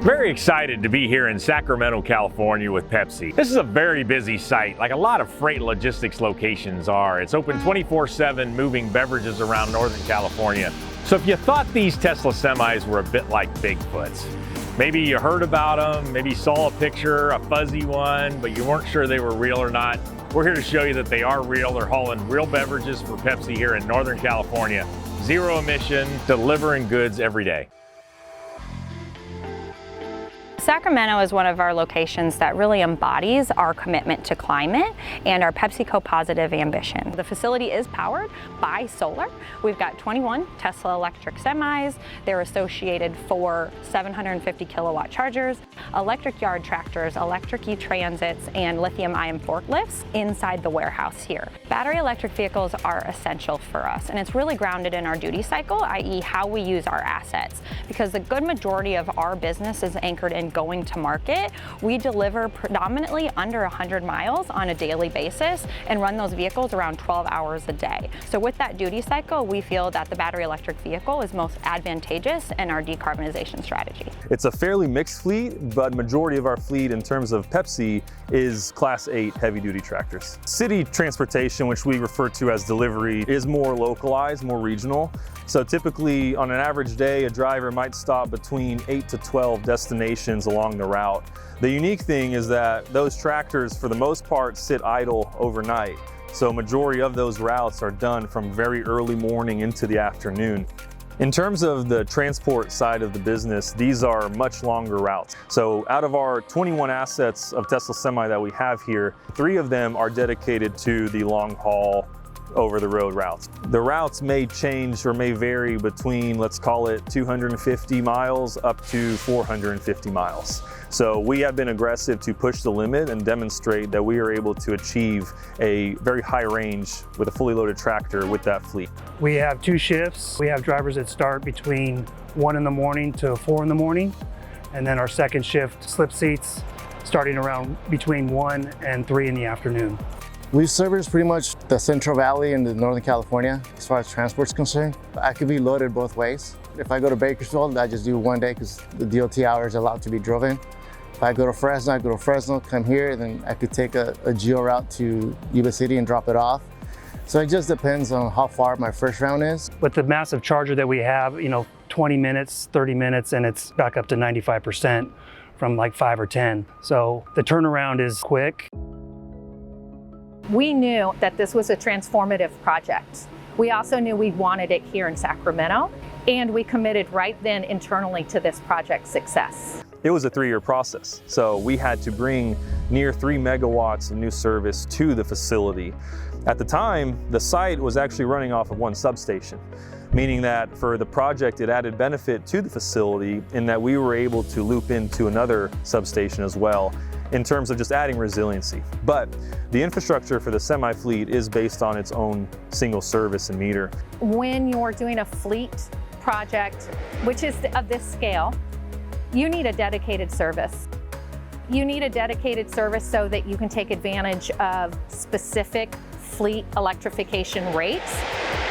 Very excited to be here in Sacramento, California with Pepsi. This is a very busy site, like a lot of freight logistics locations are. It's open 24/7, moving beverages around Northern California. So if you thought these Tesla semis were a bit like Bigfoots, maybe you heard about them, maybe saw a picture, a fuzzy one, but you weren't sure they were real or not, we're here to show you that they are real. They're hauling real beverages for Pepsi here in Northern California. Zero emission, delivering goods every day. Sacramento is one of our locations that really embodies our commitment to climate and our PepsiCo positive ambition. The facility is powered by solar. We've got 21 Tesla electric semis. They're associated for 750 kilowatt chargers, electric yard tractors, electric e-transits, and lithium-ion forklifts inside the warehouse here. Battery electric vehicles are essential for us, and it's really grounded in our duty cycle, i.e. how we use our assets, because the good majority of our business is anchored in going to market. We deliver predominantly under 100 miles on a daily basis and run those vehicles around 12 hours a day. So with that duty cycle, we feel that the battery electric vehicle is most advantageous in our decarbonization strategy. It's a fairly mixed fleet, but majority of our fleet in terms of Pepsi is Class 8 heavy duty tractors. City transportation, which we refer to as delivery, is more localized, more regional. So typically on an average day, a driver might stop between 8 to 12 destinations along the route. The unique thing is that those tractors, for the most part, sit idle overnight. So majority of those routes are done from very early morning into the afternoon. In terms of the transport side of the business, these are much longer routes. So out of our 21 assets of Tesla Semi that we have here, 3 of them are dedicated to the long haul over the road routes. The routes may change or may vary between, let's call it 250 miles up to 450 miles. So we have been aggressive to push the limit and demonstrate that we are able to achieve a very high range with a fully loaded tractor with that fleet. We have 2 shifts. We have drivers that start between 1 in the morning to 4 in the morning. And then our second shift, slip seats, starting around between 1 and 3 in the afternoon. We service pretty much the Central Valley and the Northern California as far as transport's concerned. I could be loaded both ways. If I go to Bakersfield, I just do one day because the DOT hour is allowed to be driven. If I go to Fresno, I go to Fresno, come here, then I could take a geo route to Yuba City and drop it off. So it just depends on how far my first round is. With the massive charger that we have, 20 minutes, 30 minutes, and it's back up to 95% from like 5 or 10. So the turnaround is quick. We knew that this was a transformative project. We also knew we wanted it here in Sacramento, and we committed right then internally to this project's success. It was a 3-year process. So we had to bring near 3 megawatts of new service to the facility. At the time, the site was actually running off of 1 substation, meaning that for the project, it added benefit to the facility in that we were able to loop into another substation as well, in terms of just adding resiliency. But the infrastructure for the semi fleet is based on its own single service and meter. When you're doing a fleet project, which is of this scale, you need a dedicated service. You need a dedicated service so that you can take advantage of specific fleet electrification rates.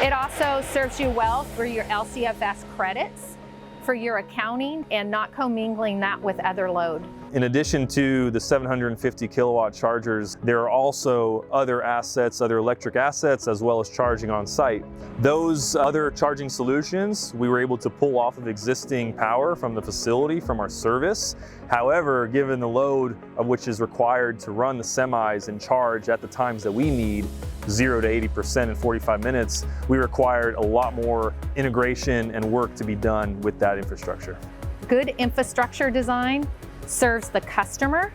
It also serves you well for your LCFS credits, for your accounting, and not commingling that with other load. In addition to the 750 kilowatt chargers, there are also other assets, other electric assets, as well as charging on site. Those other charging solutions, we were able to pull off of existing power from the facility, from our service. However, given the load of which is required to run the semis and charge at the times that we need, 0 to 80% in 45 minutes, we required a lot more integration and work to be done with that infrastructure. Good infrastructure design serves the customer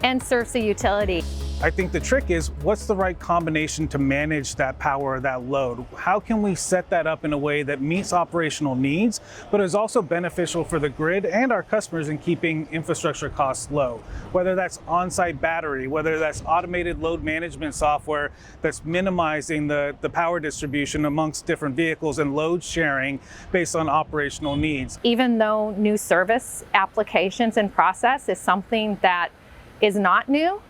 and serves the utility. I think the trick is, what's the right combination to manage that power, that load? How can we set that up in a way that meets operational needs, but is also beneficial for the grid and our customers in keeping infrastructure costs low? Whether that's on-site battery, whether that's automated load management software that's minimizing the power distribution amongst different vehicles and load sharing based on operational needs. Even though new service applications and process is something that is not new,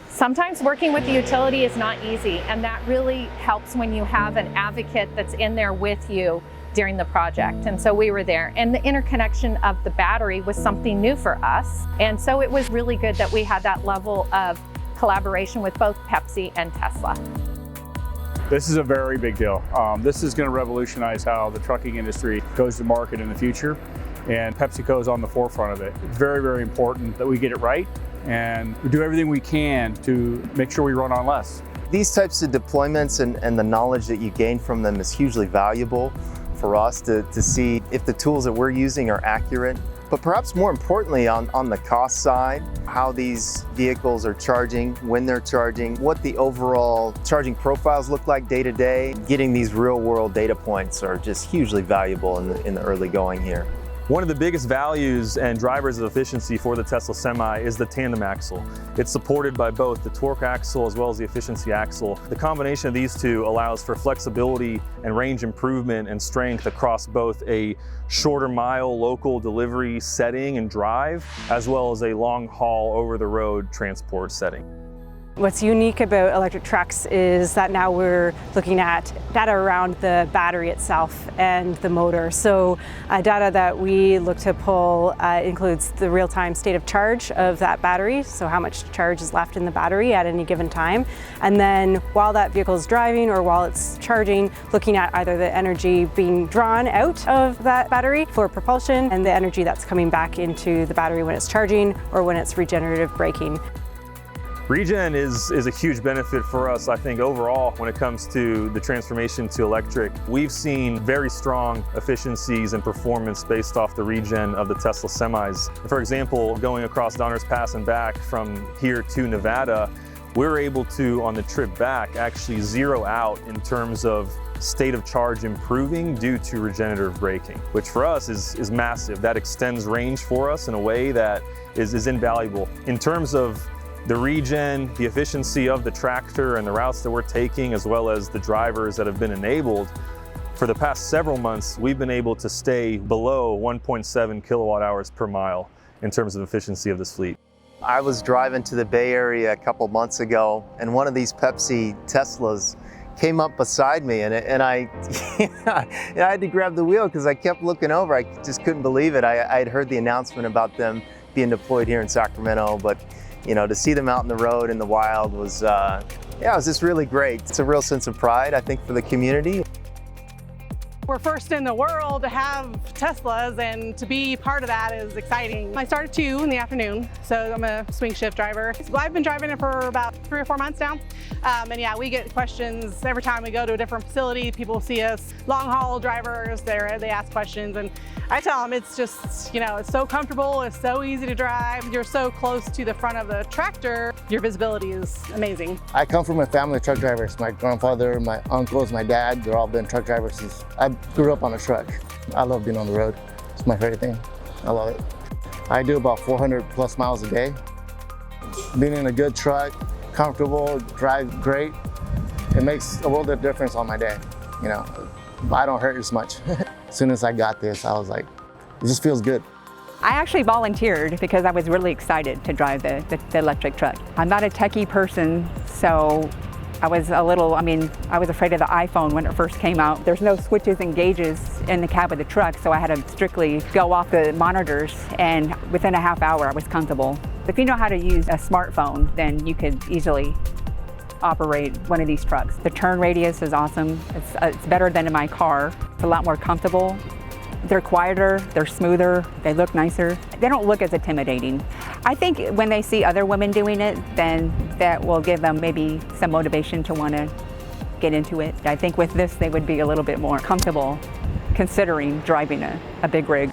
sometimes working with the utility is not easy, and that really helps when you have an advocate that's in there with you during the project. And so we were there, and the interconnection of the battery was something new for us. And so it was really good that we had that level of collaboration with both Pepsi and Tesla. This is a very big deal. This is going to revolutionize how the trucking industry goes to market in the future, and PepsiCo is on the forefront of it. It's very, very important that we get it right, and we do everything we can to make sure we run on less. These types of deployments and the knowledge that you gain from them is hugely valuable for us to see if the tools that we're using are accurate. But perhaps more importantly, on the cost side, how these vehicles are charging, when they're charging, what the overall charging profiles look like day to day. Getting these real world data points are just hugely valuable in the early going here. One of the biggest values and drivers of efficiency for the Tesla Semi is the tandem axle. It's supported by both the torque axle as well as the efficiency axle. The combination of these two allows for flexibility and range improvement and strength across both a shorter mile local delivery setting and drive, as well as a long haul over the road transport setting. What's unique about electric trucks is that now we're looking at data around the battery itself and the motor. So data that we look to pull includes the real-time state of charge of that battery, so how much charge is left in the battery at any given time. And then while that vehicle is driving or while it's charging, looking at either the energy being drawn out of that battery for propulsion and the energy that's coming back into the battery when it's charging or when it's regenerative braking. Regen is a huge benefit for us, I think, overall when it comes to the transformation to electric. We've seen very strong efficiencies and performance based off the regen of the Tesla semis. For example, going across Donner's Pass and back from here to Nevada, we're able to, on the trip back, actually zero out in terms of state of charge improving due to regenerative braking, which for us is massive. That extends range for us in a way that is invaluable. In terms of the regen, the efficiency of the tractor and the routes that we're taking, as well as the drivers that have been enabled, for the past several months, we've been able to stay below 1.7 kilowatt hours per mile in terms of efficiency of this fleet. I was driving to the Bay Area a couple months ago, and one of these Pepsi Teslas came up beside me, and I had to grab the wheel because I kept looking over. I just couldn't believe it. I had heard the announcement about them being deployed here in Sacramento, but you know, to see them out in the road in the wild was, yeah, it was just really great. It's a real sense of pride, I think, for the community. We're first in the world to have Teslas, and to be part of that is exciting. I started 2 in the afternoon, so I'm a swing shift driver. I've been driving it for about 3 or 4 months now. And yeah, we get questions every time we go to a different facility. People see us long haul drivers, they ask questions, and I tell them it's just, you know, it's so comfortable, it's so easy to drive. You're so close to the front of the tractor, your visibility is amazing. I come from a family of truck drivers. My grandfather, my uncles, my dad, they're all been truck drivers since I grew up on a truck. I love being on the road. It's my favorite thing. I love it. I do about 400 plus miles a day. Being in a good truck, comfortable, drive great, it makes a world of difference on my day. You know, I don't hurt as much. As soon as I got this, I was like, it just feels good. I actually volunteered because I was really excited to drive the electric truck. I'm not a techie person, so I was I was afraid of the iPhone when it first came out. There's no switches and gauges in the cab of the truck, so I had to strictly go off the monitors, and within a half hour I was comfortable. If you know how to use a smartphone, then you could easily operate one of these trucks. The turn radius is awesome. It's better than in my car. It's a lot more comfortable. They're quieter, they're smoother, they look nicer. They don't look as intimidating. I think when they see other women doing it, then that will give them maybe some motivation to want to get into it. I think with this, they would be a little bit more comfortable considering driving a big rig.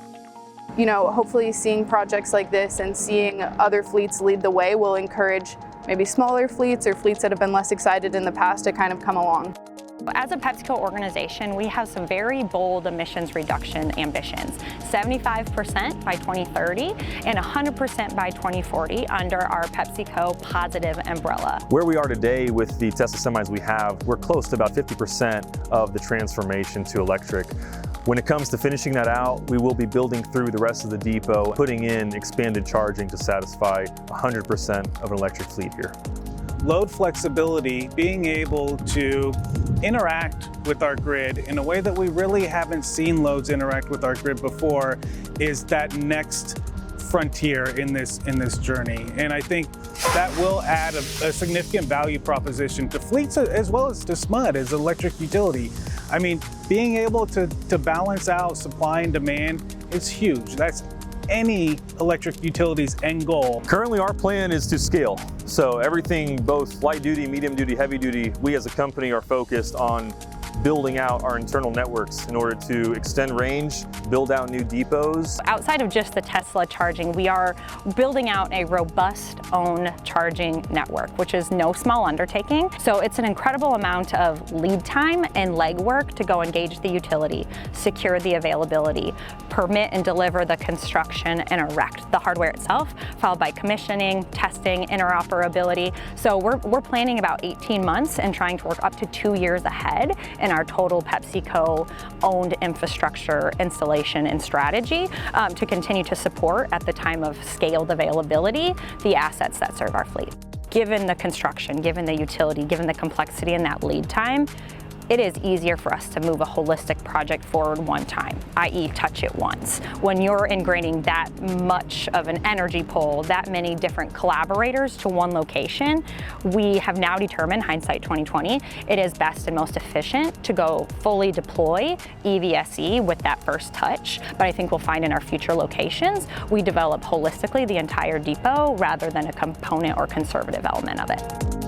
You know, hopefully seeing projects like this and seeing other fleets lead the way will encourage maybe smaller fleets or fleets that have been less excited in the past to kind of come along. As a PepsiCo organization, we have some very bold emissions reduction ambitions. 75% by 2030 and 100% by 2040 under our PepsiCo Positive umbrella. Where we are today with the Tesla semis we have, we're close to about 50% of the transformation to electric. When it comes to finishing that out, we will be building through the rest of the depot, putting in expanded charging to satisfy 100% of an electric fleet here. Load flexibility, being able to interact with our grid in a way that we really haven't seen loads interact with our grid before, is that next frontier in this journey. And I think that will add a significant value proposition to fleets as well as to SMUD as electric utility. I mean, being able to balance out supply and demand is huge. That's any electric utility's end goal. Currently, our plan is to scale. So everything, both light duty, medium duty, heavy duty, we as a company are focused on building out our internal networks in order to extend range, build out new depots. Outside of just the Tesla charging, we are building out a robust own charging network, which is no small undertaking. So it's an incredible amount of lead time and legwork to go engage the utility, secure the availability, permit and deliver the construction, and erect the hardware itself, followed by commissioning, testing, interoperability. So we're planning about 18 months and trying to work up to 2 years ahead in our total PepsiCo owned infrastructure installation and strategy to continue to support at the time of scaled availability the assets that serve our fleet. Given the construction, given the utility, given the complexity and that lead time, it is easier for us to move a holistic project forward one time, i.e. touch it once. When you're ingraining that much of an energy pool, that many different collaborators to one location, we have now determined, hindsight 2020, it is best and most efficient to go fully deploy EVSE with that first touch. But I think we'll find in our future locations, we develop holistically the entire depot rather than a component or conservative element of it.